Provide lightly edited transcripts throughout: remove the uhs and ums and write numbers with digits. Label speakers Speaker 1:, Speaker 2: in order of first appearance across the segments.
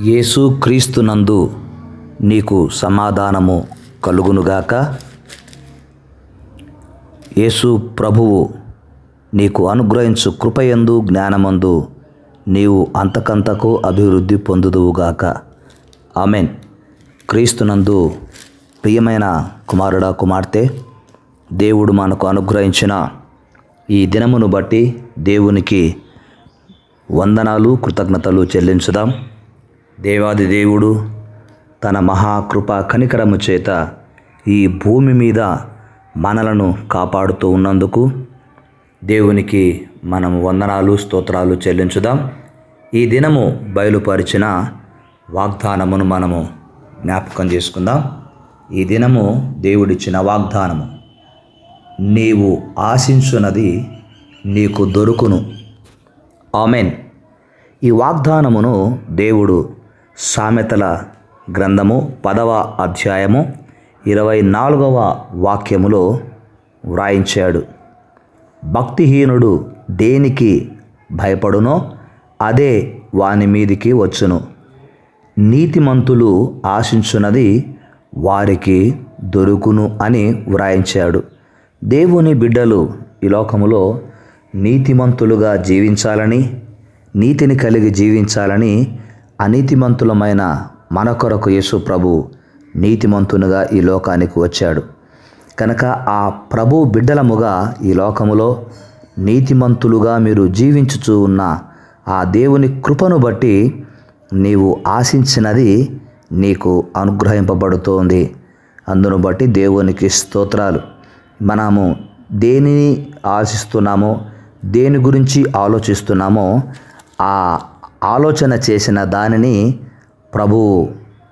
Speaker 1: యేసు క్రీస్తునందు నీకు సమాధానము కలుగునుగాక. యేసు ప్రభువు నీకు అనుగ్రహించు కృపయందు జ్ఞానమందు నీవు అంతకంతకు అభివృద్ధి పొందుదువుగాక. ఆమెన్. క్రీస్తునందు ప్రియమైన కుమారుడా, కుమార్తె, దేవుడు మనకు అనుగ్రహించిన ఈ దినమును బట్టి దేవునికి వందనాలు, కృతజ్ఞతలు చెల్లించుదాం. దేవాది దేవుడు తన మహాకృప కనికరము చేత ఈ భూమి మీద మనలను కాపాడుతూ ఉన్నందుకు దేవునికి మనం వందనాలు, స్తోత్రాలు చెల్లించుదాం. ఈ దినము బయలుపరిచిన వాగ్దానమును మనము జ్ఞాపకం చేసుకుందాం. ఈ దినము దేవుడిచ్చిన వాగ్దానము, నీవు ఆశించున్నది నీకు దొరుకును. ఆమెన్. ఈ వాగ్దానమును దేవుడు సామెతల గ్రంథము 10వ అధ్యాయము 24వ వాక్యములో వ్రాయించాడు. భక్తిహీనుడు దేనికి భయపడునో అదే వాని మీదికి వచ్చును. నీతిమంతులు ఆశించున్నది వారికి దొరుకును అని వ్రాయించాడు. దేవుని బిడ్డలు ఈ లోకములో నీతిమంతులుగా జీవించాలని, నీతిని కలిగి జీవించాలని అనీతిమంతులమైన మన కొరకు యేసు ప్రభు నీతిమంతునిగా ఈ లోకానికి వచ్చాడు. కనుక ఆ ప్రభు బిడ్డలముగా ఈ లోకములో నీతిమంతులుగా మీరు జీవించుచూ ఉన్న ఆ దేవుని కృపను బట్టి నీవు ఆశించినది నీకు అనుగ్రహింపబడుతోంది. అందును బట్టి దేవునికి స్తోత్రాలు. మనము దేనిని ఆశిస్తున్నామో, దేని గురించి ఆలోచిస్తున్నామో ఆ ఆలోచన చేసిన దానిని ప్రభువు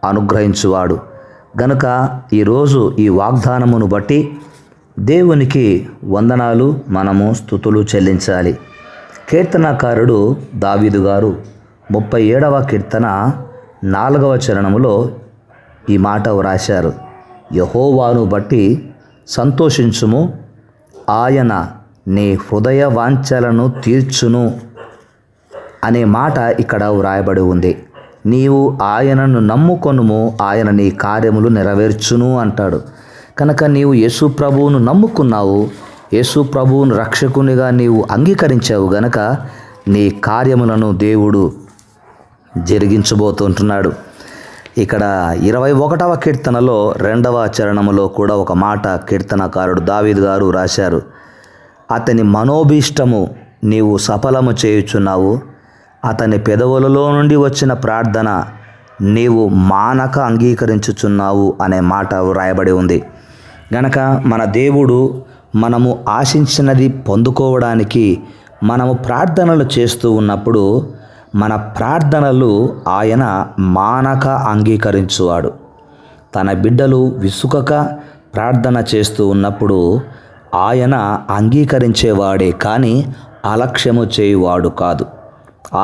Speaker 1: అనుగ్రహించువాడు. గనుక ఈరోజు ఈ వాగ్దానమును బట్టి దేవునికి వందనాలు, మనము స్తుతులు చెల్లించాలి. కీర్తనకారుడు దావీదు గారు 37వ కీర్తన 4వ చరణములో ఈ మాట వ్రాశారు. యెహోవాను బట్టి సంతోషించుము, ఆయన నీ హృదయ వాంఛలను తీర్చును అనే మాట ఇక్కడ వ్రాయబడి ఉంది. నీవు ఆయనను నమ్ముకొనుము, ఆయన నీ కార్యములు నెరవేర్చును అంటాడు. కనుక నీవు యేసు ప్రభువును నమ్ముకున్నావు, యేసు ప్రభువును రక్షకునిగా నీవు అంగీకరించావు గనక నీ కార్యములను దేవుడు జరిగించబోతుంటున్నాడు. ఇక్కడ 21వ కీర్తనలో 2వ చరణములో కూడా ఒక మాట కీర్తనకారుడు దావీదు గారు రాశారు. అతని మనోభీష్టము నీవు సఫలము చేయుచున్నావు, అతని పెదవులలో నుండి వచ్చిన ప్రార్థన నీవు మానక అంగీకరించుచున్నావు అనే మాట వ్రాయబడి ఉంది. గనక మన దేవుడు మనము ఆశించినది పొందుకోవడానికి మనము ప్రార్థనలు చేస్తూ ఉన్నప్పుడు మన ప్రార్థనలు ఆయన మానక అంగీకరించువాడు. తన బిడ్డలు విసుకక ప్రార్థన చేస్తూ ఉన్నప్పుడు ఆయన అంగీకరించేవాడే కానీ అలక్ష్యము చేయువాడు కాదు.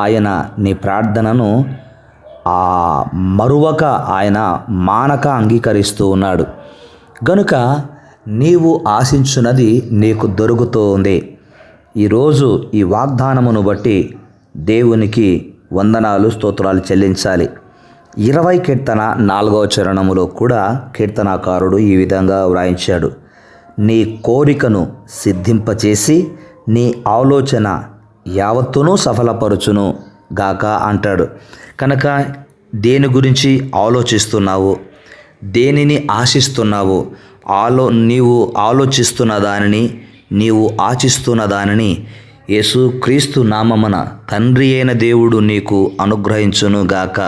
Speaker 1: ఆయన నీ ప్రార్థనను మరువక ఆయన మానక అంగీకరిస్తూ ఉన్నాడు. గనుక నీవు ఆశించున్నది నీకు దొరుకుతోంది. ఈరోజు ఈ వాగ్దానమును బట్టి దేవునికి వందనాలు, స్తోత్రాలు చెల్లించాలి. 20 కీర్తన 4వ చరణములో కూడా కీర్తనాకారుడు ఈ విధంగా వ్రాయించాడు. నీ కోరికను సిద్ధింపచేసి నీ ఆలోచన యావత్తును సఫలపరుచును గాక అంటాడు. కనుక దేని గురించి ఆలోచిస్తున్నావు, దేనిని ఆశిస్తున్నావు, నీవు ఆలోచిస్తున్న దానిని, నీవు ఆశిస్తున్న దానిని యేసు క్రీస్తు నామమున తండ్రి అయిన దేవుడు నీకు అనుగ్రహించును గాక.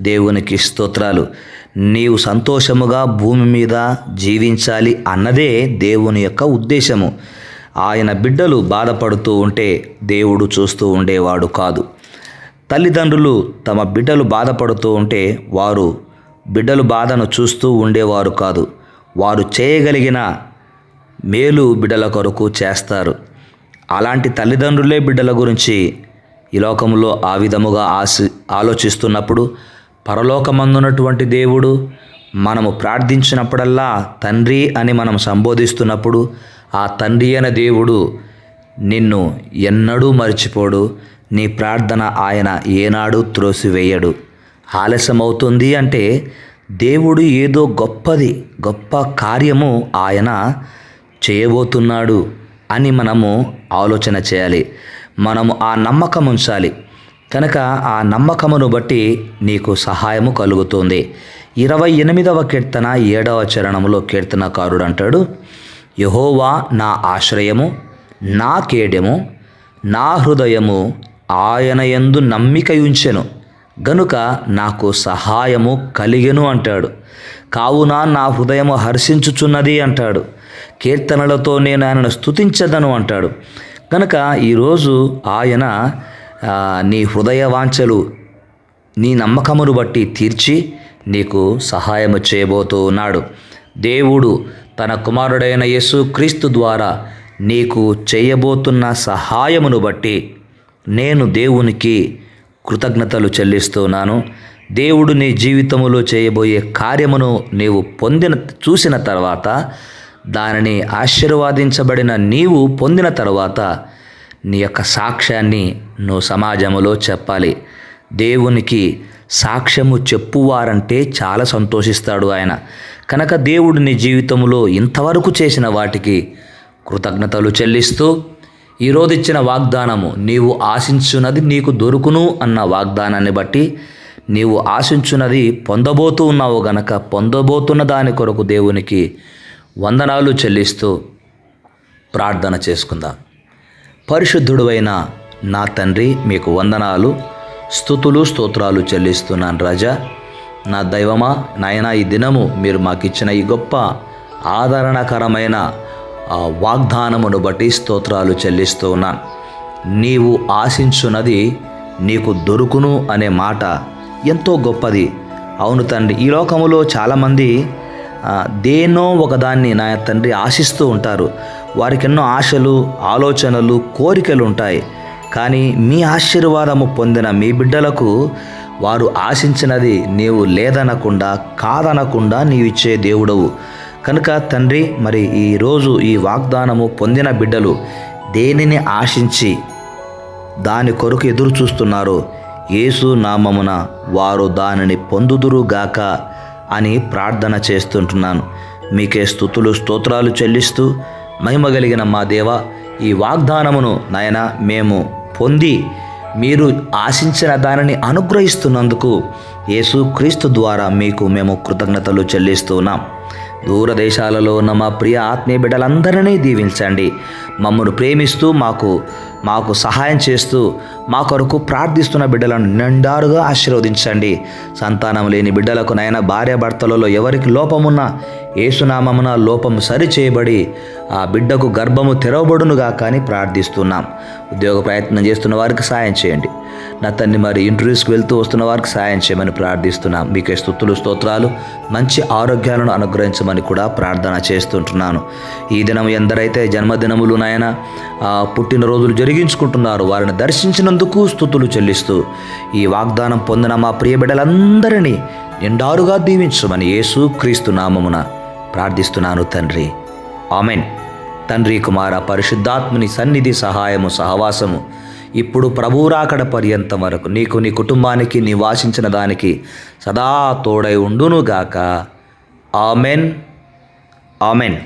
Speaker 1: దేవునికి స్తోత్రాలు. నీవు సంతోషముగా భూమి మీద జీవించాలి అన్నదే దేవుని యొక్క ఉద్దేశము. ఆయన బిడ్డలు బాధపడుతూ ఉంటే దేవుడు చూస్తూ ఉండేవాడు కాదు. తల్లిదండ్రులు తమ బిడ్డలు బాధపడుతూ ఉంటే వారు బిడ్డలు బాధను చూస్తూ ఉండేవారు కాదు. వారు చేయగలిగిన మేలు బిడ్డల కొరకు చేస్తారు. అలాంటి తల్లిదండ్రులే బిడ్డల గురించి ఈ లోకంలో ఆ విధముగా ఆలోచిస్తున్నప్పుడు పరలోకమందున్నటువంటి దేవుడు మనము ప్రార్థించినప్పుడల్లా తండ్రి అని మనం సంబోధిస్తున్నప్పుడు ఆ తండ్రి అయిన దేవుడు నిన్ను ఎన్నడూ మర్చిపోడు. నీ ప్రార్థన ఆయన ఏనాడు త్రోసివేయడు. ఆలస్యం అవుతుంది అంటే దేవుడు ఏదో గొప్ప కార్యము ఆయన చేయబోతున్నాడు అని మనము ఆలోచన చేయాలి. మనము ఆ నమ్మకం ఉంచాలి. కనుక ఆ నమ్మకమును బట్టి నీకు సహాయము కలుగుతుంది. 28వ కీర్తన 7వ చరణంలో కీర్తనకారుడు అంటాడు, యెహోవా నా ఆశ్రయము, నా కేడెము, నా హృదయము ఆయన యందు నమ్మికయుంచెను గనుక నాకు సహాయము కలిగెను అంటాడు. కావున నా హృదయము హర్షించుచున్నది అంటాడు. కీర్తనలతో నేను ఆయనను స్తుతించదను అంటాడు. కనుక ఈరోజు ఆయన నీ హృదయ వాంఛలు నీ నమ్మకమును బట్టి తీర్చి నీకు సహాయము చేయబోతూ ఉన్నాడు. దేవుడు తన కుమారుడైన యేసుక్రీస్తు ద్వారా నీకు చేయబోతున్న సహాయమును బట్టి నేను దేవునికి కృతజ్ఞతలు చెల్లిస్తున్నాను. దేవుడు నీ జీవితంలో చేయబోయే కార్యమును నీవు చూసిన తర్వాత, దానిని ఆశీర్వాదించబడిన నీవు పొందిన తర్వాత నీ యొక్క సాక్ష్యాన్ని నువ్వు సమాజంలో చెప్పాలి. దేవునికి సాక్ష్యము చెప్పువారంటే చాలా సంతోషిస్తాడు ఆయన. కనుక దేవుడు నీ జీవితంలో ఇంతవరకు చేసిన వాటికి కృతజ్ఞతలు చెల్లిస్తూ, ఈరోజు ఇచ్చిన వాగ్దానము నీవు ఆశించున్నది నీకు దొరుకును అన్న వాగ్దానాన్ని బట్టి నీవు ఆశించున్నది పొందబోతూ ఉన్నావు గనక పొందబోతున్న దాని కొరకు దేవునికి వందనాలు చెల్లిస్తూ ప్రార్థన చేసుకుందాం. పరిశుద్ధుడైన నా తండ్రి, మీకు వందనాలు, స్తుతులు, స్తోత్రాలు చెల్లిస్తున్నాను రాజా. నా దైవమా, నాయనా, ఈ దినము మీరు మాకిచ్చిన ఈ గొప్ప ఆదరణకరమైన వాగ్దానమును బట్టి స్తోత్రాలు చెల్లిస్తూ ఉన్నాను. నీవు ఆశించున్నది నీకు దొరుకును అనే మాట ఎంతో గొప్పది. అవును తండ్రి, ఈ లోకములో చాలామంది దేనో ఒకదాన్ని నా తండ్రి ఆశిస్తూ ఉంటారు. వారికి ఎన్నో ఆశలు, ఆలోచనలు, కోరికలు ఉంటాయి. కానీ మీ ఆశీర్వాదము పొందిన మీ బిడ్డలకు వారు ఆశించినది నీవు లేదనకుండా, కాదనకుండా నీవిచ్చే దేవుడవు. కనుక తండ్రి, మరి ఈరోజు ఈ వాగ్దానము పొందిన బిడ్డలు దేనిని ఆశించి దాని కొరకు ఎదురు చూస్తున్నారో యేసు నామమున వారు దానిని పొందుదురుగాక అని ప్రార్థన చేస్తుంటున్నాను. మీకే స్తుతులు, స్తోత్రాలు చెల్లిస్తూ, మహిమ కలిగిన మా దేవ, ఈ వాగ్దానమును నాయన మేము పొంది మీరు ఆశించిన దానిని అనుగ్రహిస్తున్నందుకు యేసుక్రీస్తు ద్వారా మీకు మేము కృతజ్ఞతలు చెల్లిస్తున్నాం. దూరదేశాలలో ఉన్న మా ప్రియ ఆత్మీయ బిడ్డలందరినీ దీవించండి. మమ్మల్ని ప్రేమిస్తూ మాకు సహాయం చేస్తూ మా కొరకు ప్రార్థిస్తున్న బిడ్డలను నిండారుగా ఆశీర్వదించండి. సంతానం లేని బిడ్డలకు నాయన, భార్యాభర్తలలో ఎవరికి లోపమున్నా యేసునామమున లోపము సరిచేయబడి ఆ బిడ్డకు గర్భము తెరవబడునుగా కానీ ప్రార్థిస్తున్నాం. ఉద్యోగ ప్రయత్నం చేస్తున్న వారికి సాయం చేయండి. నా తండ్రి, మరి ఇంటర్వ్యూస్కి వెళ్తూ వస్తున్న వారికి సాయం చేయమని ప్రార్థిస్తున్నాం. మీకే స్తుతులు, స్తోత్రాలు, మంచి ఆరోగ్యాలను అనుగ్రహించమని కూడా ప్రార్థన చేస్తుంటున్నాను. ఈ దినం ఎందరైతే జన్మదినములు నాయన, పుట్టినరోజులు జరిగించుకుంటున్నారు, వారిని దర్శించినందుకు స్తుతులు చెల్లిస్తూ ఈ వాగ్దానం పొందిన మా ప్రియ బిడ్డలందరినీ నిండారుగా దీవించమని యేసుక్రీస్తు నామమున ప్రార్థిస్తున్నాను తండ్రి. ఆమెన్. తండ్రి, కుమార, పరిశుద్ధాత్మని సన్నిధి, సహాయము, సహవాసము ఇప్పుడు ప్రభువు రాకడ పర్యంతం వరకు నీకు, నీ కుటుంబానికి, నీ వాసించిన దానికి సదా తోడై ఉండునుగాక. Amen. Amen.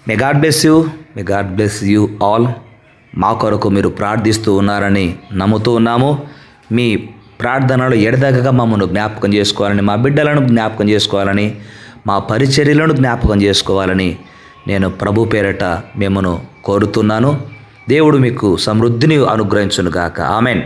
Speaker 1: May God bless you. May God bless you all. మా కొరకు మీరు ప్రార్థిస్తూ ఉన్నారని నమ్ముతూ ఉన్నాము. మీ ప్రార్థనలు ఎడదగగా మమ్మల్ని జ్ఞాపకం చేసుకోవాలని, మా బిడ్డలను జ్ఞాపకం చేసుకోవాలని, మా పరిచర్యలను జ్ఞాపకం చేసుకోవాలని నేను ప్రభు పేరట మిమ్మను కోరుతున్నాను. దేవుడు మీకు సమృద్ధిని అనుగ్రహించునుగాక. ఆమెన్.